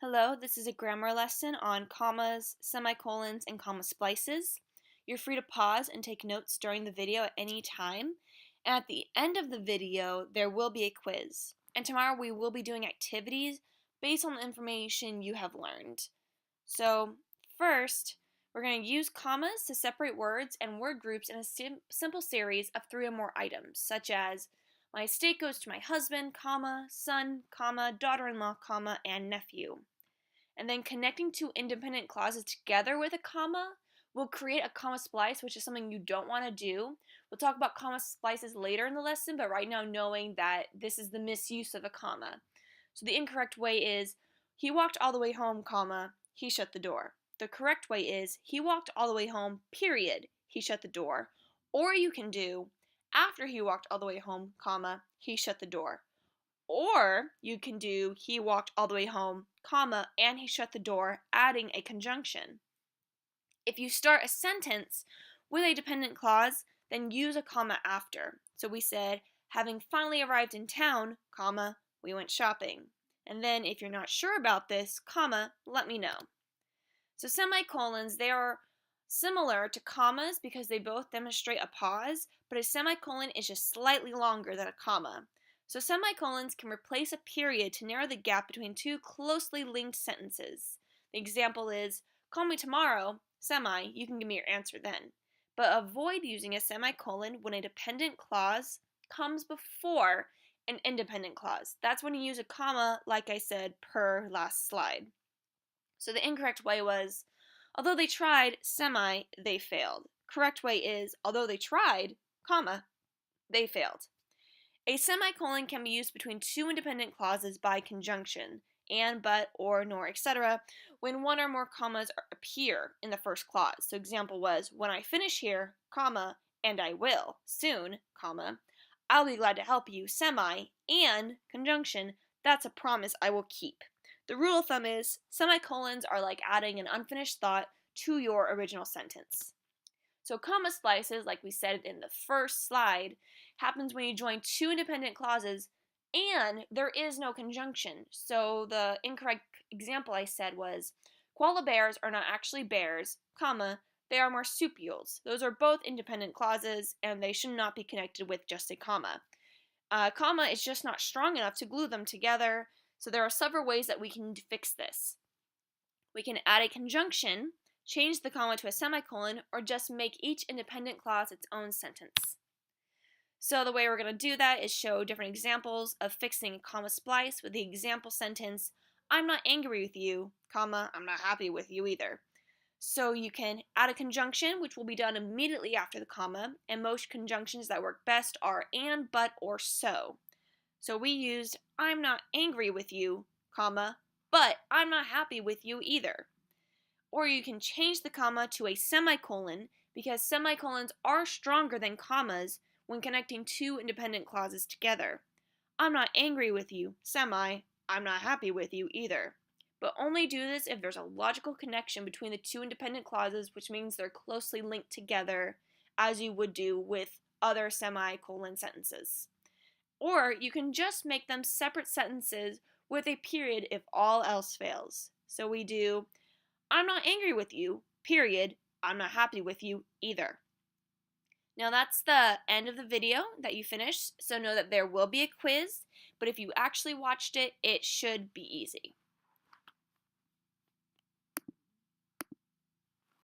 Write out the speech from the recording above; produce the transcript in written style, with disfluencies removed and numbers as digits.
Hello, this is a grammar lesson on commas, semicolons, and comma splices. You're free to pause and take notes during the video at any time. And at the end of the video, there will be a quiz. And tomorrow we will be doing activities based on the information you have learned. So, first, we're going to use commas to separate words and word groups in a simple series of 3 or more items, such as my estate goes to my husband, comma, son, comma, daughter-in-law, comma, and nephew. And then connecting two independent clauses together with a comma will create a comma splice, which is something you don't want to do. We'll talk about comma splices later in the lesson, but right now knowing that this is the misuse of a comma. So the incorrect way is, he walked all the way home, comma, he shut the door. The correct way is, he walked all the way home, period, he shut the door. Or you can do, after he walked all the way home, comma, he shut the door. Or you can do, he walked all the way home, comma, and he shut the door, adding a conjunction. If you start a sentence with a dependent clause, then use a comma after. So we said, having finally arrived in town, comma, we went shopping. And then if you're not sure about this, comma, let me know. So semicolons, they are similar to commas because they both demonstrate a pause, but a semicolon is just slightly longer than a comma. So semicolons can replace a period to narrow the gap between two closely linked sentences. The example is, call me tomorrow, semi, you can give me your answer then. But avoid using a semicolon when a dependent clause comes before an independent clause. That's when you use a comma, like I said, per last slide. So the incorrect way was, although they tried, semi, they failed. Correct way is, although they tried, comma, they failed. A semicolon can be used between two independent clauses by conjunction, and, but, or, nor, etc., when one or more commas appear in the first clause. So example was, when I finish here, comma, and I will, soon, comma, I'll be glad to help you, semi, and, conjunction, that's a promise I will keep. The rule of thumb is, semicolons are like adding an unfinished thought to your original sentence. So comma splices, like we said in the first slide, happens when you join two independent clauses and there is no conjunction. So the incorrect example I said was, koala bears are not actually bears, comma, they are marsupials. Those are both independent clauses and they should not be connected with just a comma. Comma is just not strong enough to glue them together, so there are several ways that we can fix this. We can add a conjunction, change the comma to a semicolon, or just make each independent clause its own sentence. So the way we're going to do that is show different examples of fixing a comma splice with the example sentence, I'm not angry with you, comma, I'm not happy with you either. So you can add a conjunction, which will be done immediately after the comma, and most conjunctions that work best are and, but, or so. So we used, I'm not angry with you, comma, but I'm not happy with you either. Or you can change the comma to a semicolon because semicolons are stronger than commas when connecting two independent clauses together. I'm not angry with you, semi, I'm not happy with you either. But only do this if there's a logical connection between the two independent clauses, which means they're closely linked together, as you would do with other semicolon sentences. Or you can just make them separate sentences with a period if all else fails. So we do, I'm not angry with you, period, I'm not happy with you either. Now that's the end of the video that you finished, so know that there will be a quiz, but if you actually watched it, it should be easy.